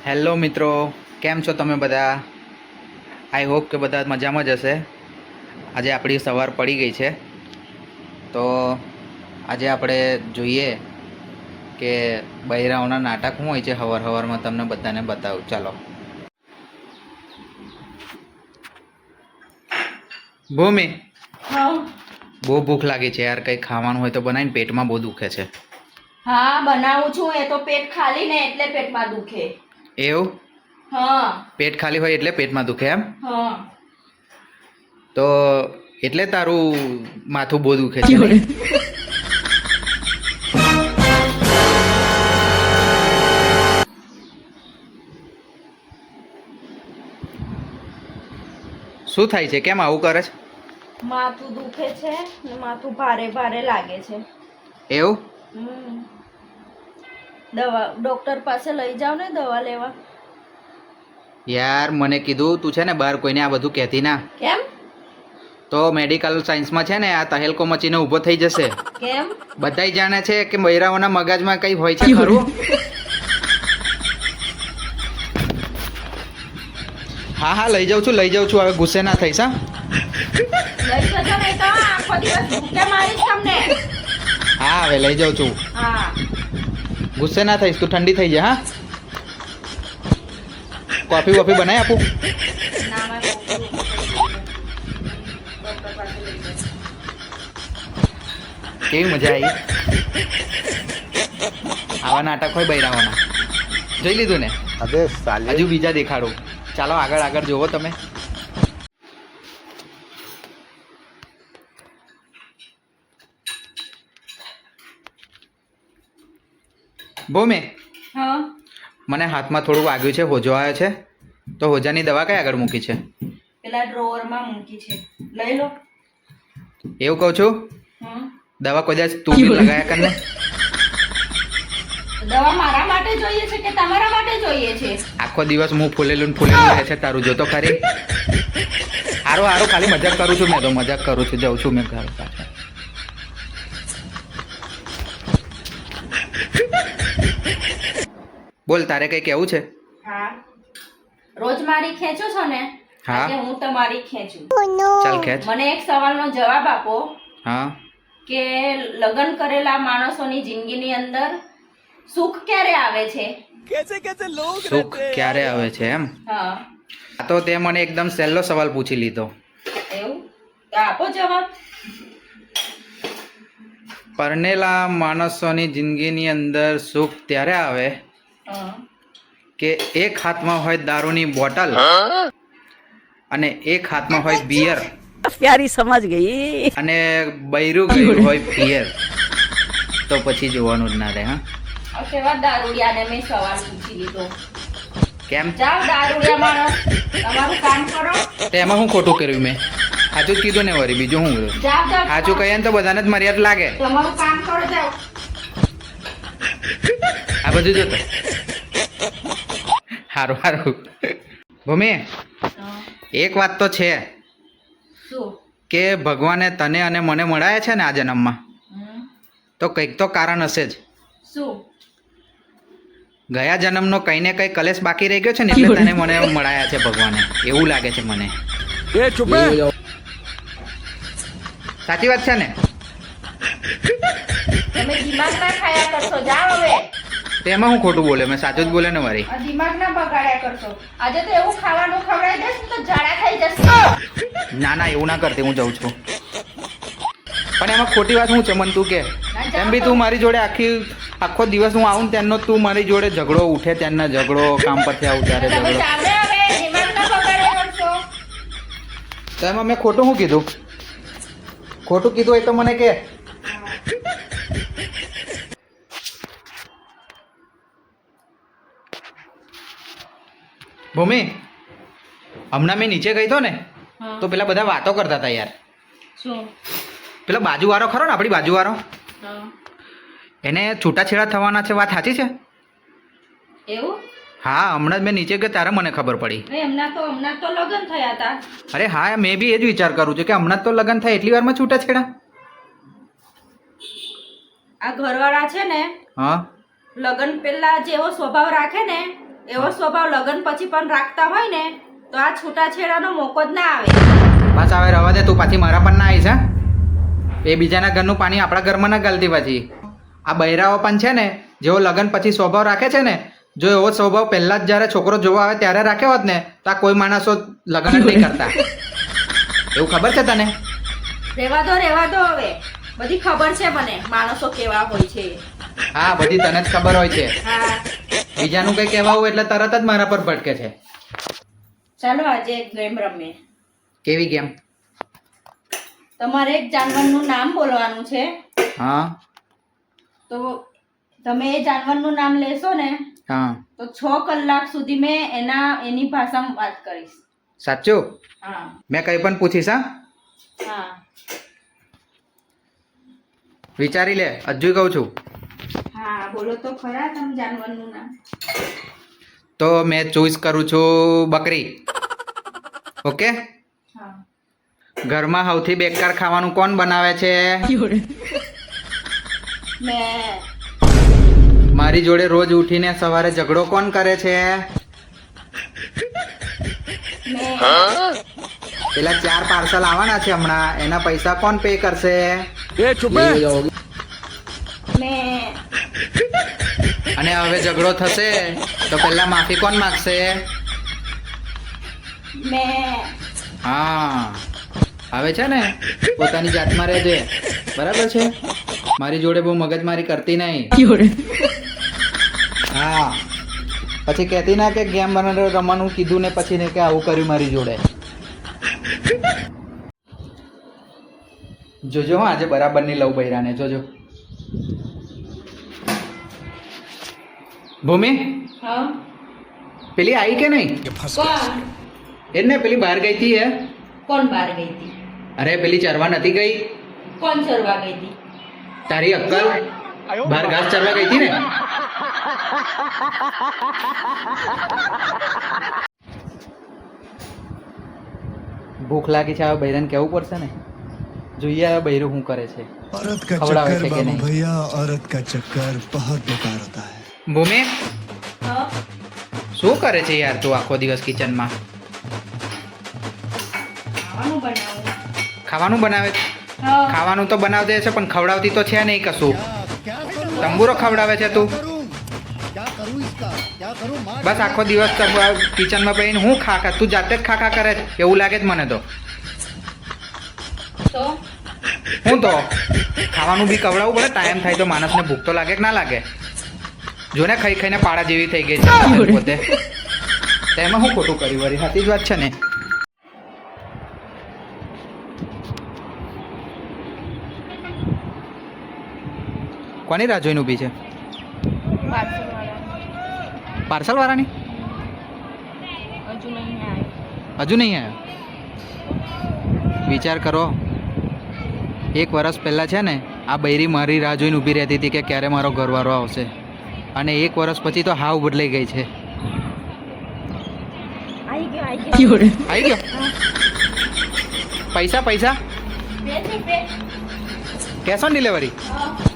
Hello મિત્રો, કેમ છો તમે બધા? આઈ હોપ કે બધા મજામાં જ હશે. આજે આપણી સવાર પડી ગઈ છે, તો આજે આપણે જોઈએ કે બૈરાઓના નાટક શું હોય છે. સવારમાં તમને બધાને બતાવું. ચાલો. ભૂમિ, હા બહુ ભૂખ લાગી છે યાર, કંઈ ખાવાનું હોય તો બનાવીને, પેટમાં બહુ દુખે છે. હા બનાવું છું. એ તો પેટ ખાલી ને એટલે પેટમાં દુખે. એવું? હા પેટ ખાલી હોય એટલે પેટમાં દુખે એમ? હા તો એટલે તારું માથું બહુ દુખે છે નહીં? શું થાય છે? કેમ આવું કરે છે? માથું દુખે છે ને માથું ભારે ભારે લાગે છે. એવું? દવા ડોક્ટર પાસે લઈ જાવ ને દવા લેવા. યાર મને કીધું તું છે ને બહાર કોઈને આ બધું કહેતી ના. કેમ? તો મેડિકલ સાયન્સમાં છે ને આ તહેલકો મચીને ઊભો થઈ જશે. કેમ? બધાય જાણે છે કે બૈરાઓના મગજમાં કંઈ હોય છે ખરું? હા હા લઈ જાઉં છું. હવે ગુસ્સે ના થઈશ. હા લઈ જજો નહીં તો આખો દિવસ ભૂકે મારીશ તમને. હા હવે લઈ જાઉં છું. હા ગુસ્સે ના થઈશ, તું ઠંડી થઈ જાય. હા કોફી વોફી બનાવી આપું? ના મેં ડોક્ટર પાસે લઈ જજો. કેવી મજા આવી? આવા નાટક હોય બૈરાઓના. જોઈ લીધું ને? અબે સાલે હજુ બીજા દેખાડું. ચાલો આગળ જોવો તમે. ભૂમિ, હા મને હાથમાં થોડું વાગ્યું છે, હોજો આવ્યો છે, તો હોજાની દવા કઈ આગળ મૂકી છે? પેલા ડ્રોવરમાં મૂકી છે, લઈ લો. એવું કહું છું? હમ દવા કદાચ તું બી લગાયા કર ને. દવા મારા માટે જોઈએ છે કે તમારા માટે જોઈએ છે? આખો દિવસ હું ફૂલેલું રહે છે તારું, જોતો ખરી. હારું ખાલી મજાક કરું છું. મેં તો મજાક કરું છું. જાઉં છું મેં ઘર પાછા. બોલ, તારે કઈ કેવું છે? હા રોજ મારી ખેંચો છો ને? હા. આજે હું તમારી ખેંચું. ચાલ ખેંચ. મને એક સવાલનો જવાબ આપો હા. કે લગ્ન કરેલા માણસોની જિંદગીની અંદર સુખ ક્યારે આવે છે? સુખ ક્યારે આવે છે એમ? હા. આ તો તે મને એકદમ સહેલો સવાલ પૂછી લીધો. એવું? તો આપો જવાબ. પરણેલા માણસોની જિંદગીની અંદર સુખ ત્યારે આવે હા. કે એક હાથમાં હોય દારૂની બોટલ અને એક હાથમાં હોય બિયર प्यारी समझ गई અને બૈરું ગયું હોય પિયર. તો પછી જોવાનું જ ના રહે. હા આ કેવા દારૂડિયાને મેં સવાલ પૂછી લીધો. કેમ? જાઓ દારૂડિયા માણસ, તમારું કામ કરો. તો એમાં શું ખોટું કર્યું મેં? સાચું જ કીધું ને વળી, બીજું શું કર્યું? જાઓ સાચું કહીએ ને તો બધાને જ મર્યાદ લાગે. તમારું કામ કરો, જાઓ. આ બધું જોતો સારું. ભૂમિ, એક વાત તો છે શું? કે ભગવાને તને અને મને મળાયા છે ને આ જન્મમાં, હમ. તો કંઈક તો કારણ હશે જ. શું? ગયા જન્મનો કંઈ ને કંઈ કલેશ બાકી રહી ગયો છે ને, એટલે તને મને મળાયા છે ભગવાને, એવું લાગે છે મને. સાચી વાત છે ને? તમે દિમાગ ના ખાયા કરશો, જાઓ હવે. તેમાં હું ખોટું બોલે? મેં સાચું જ બોલે ને મારી. આ દિમાગ ના બગાડ્યા કરશો. આજે તો એવું ખાવાનું ખવડાવી દઈશ ને તો ઝાડા થઈ જશે. ના એવું ના કરતી, હું જઉં છું. પણ એમાં ખોટી વાત શું છે મને તું કે? એમ બી તું મારી જોડે આખો દિવસ હું આવું ને ત્યારનો તું મારી જોડે ઝઘડો ઉઠે, ત્યારનો ઝઘડો, કામ પરથી આવું ત્યારે તમે ઝઘડો. ચાલે હવે, દિમાગ ના બગાડ્યા કરશો. તો એમાં મેં ખોટું શું કીધું? ખોટું કીધું એ તો મને કે. ભૂમિ, હમણાં મેં નીચે ગઈ તો ને, તો પેલા બધા વાતો કરતા હતા યાર. શું? પેલો બાજુવાળો ખરો ને, આપણી બાજુવાળો, હા. એને છૂટાછેડા થવાના છે, વાત સાચી છે? એવું? હા, હમણાં જ મેં નીચે ગયો ત્યારે મને ખબર પડી. હમણાં તો લગ્ન થયા હતા. અરે હા, મેં બી એ જ વિચાર કરું છું કે હમણાં જ તો લગ્ન થાય, એટલી વારમાં છૂટાછેડા. આ ઘરવાળા છે ને, હા. લગ્ન પહેલા જેવો સ્વભાવ રાખે ને એવો સ્વભાવ લગ્ન પછી પણ રાખતા હોય ને તો આ છૂટાછેડાનો મોકો જ ના આવે. બસ હવે રવા દે, તું પાછી મારા પણ ના આવીશ હા. એ બીજાના ઘરનું પાણી આપણા ઘરમાં ના ગલતી પાછી. આ બૈરાઓ પણ છે ને જેવો લગ્ન પછી સ્વભાવ રાખે છે ને, જો એવો સ્વભાવ પહેલા જ જ્યારે છોકરો જોવા આવે ત્યારે રાખ્યો હોત ને તો આ કોઈ માણસો લગ્ન જ નહીં કરતા. એવું ખબર છે તને? રહેવા દો હવે. બધી ખબર છે મને માણસો કેવા હોય છે. હા, બધી તને જ ખબર હોય છે. હા, બીજાનું કંઈ કહેવા હોય એટલે તરત જ મારા પર ભટકે છે. ચાલો આજે એક ગેમ રમીએ. કેવી ગેમ? તમારે એક જાનવરનું નામ બોલવાનું છે. હા તો તમે એ જાનવરનું નામ લેશો ને હા. તો 6 કલાક સુધી મેં એની ભાષામાં વાત કરીશ. સાચું? હા મેં કંઈ પણ પૂછીશ હા? હા. વિચારી લે, હજુ કહું છું. હા બોલો તો ખરા તમે જાનવરનું નામ. તો મેં ચોઈસ કરું છું બકરી. ઓકે. હા. ઘરમાં સૌથી બેકાર ખાવાનું કોણ બનાવે છે? મેં. મારી જોડે રોજ ઉઠીને સવારે ઝઘડો કોણ કરે છે? મેં. પેલા 4 પાર્સલ આવવાના છે હમણાં, એના પૈસા કોણ પે કરશે? મેં. અને હવે ઝઘડો થશે તો પહેલા માફી કોણ માગશે? મેં. હા, હવે છે ને પોતાની જાતમાં રહેજે, બરાબર છે? મારી જોડે બહુ મગજમારી કરતી નહીં. હા, પછી કહેતી ના કે ગેમ રમવાનું કીધું ને પછી ને કે આવું કર્યું મારી જોડે. જોજો હા, આજે બરાબર ની લવ બૈરાને જોજો. ભૂમિ, હા. પેલી આવી કે નહીં? કોણ? એ ને પેલી બહાર ગઈ હતી હે? કોણ બહાર ગઈ હતી? અરે પેલી ચરવા નથી ગઈ? કોણ ચરવા ગઈ હતી? તારી અક્કલ બહાર ઘાસ ચરવા ગઈ હતી ને? ભૂખ લાગી છે, હવે બૈરાને કહેવું પડશે ને. જોઈએ હવે બૈરું શું કરે છે. औरत का खबड़ा चक्कर वैसे के बाबू नहीं। भैया औरत का चक्कर बहुत बेकार होता है. ભૂમિ, હા. શું કરે છે યાર તું આખો દિવસ કિચનમાં? ખાવાનું બનાવું. ખાવાનું બનાવે છે? હા. ખાવાનું તો બનાવતી હશે પણ ખવડાવતી તો છે નહીં કશું. તંબુરો ખવડાવે છે તું? બસ આખો દિવસ કિચનમાં પડીને હું ખા તું જાતે જ ખા કરે છે એવું લાગે છે મને તો. તો હું તો ખાવાનું બી ખવડાવવું પડે, ટાઈમ થાય તો માણસને ભૂખ તો લાગે કે ના લાગે? જોને ખાઈ ખાઈને પાડા જેવી થઈ ગઈ છે પોતે. તેમાં હું ખોટું કર્યું વળી? સાચી જ વાત છે ને. કોની રાહ જોઈને ઊભી છે? પાર્સલ વાળાની? હજુ નહીં આવ્યો? વિચાર કરો, 1 વર્ષ પહેલાં છે ને આ બૈરી મારી રાહ જોઈને ઊભી રહેતી હતી કે ક્યારે મારો ઘરવાળો આવશે, અને 1 વર્ષ પછી તો હાવ બદલાઈ ગઈ છે. આવી ગયો? પૈસા પૈસા બે. Cash on delivery? હા.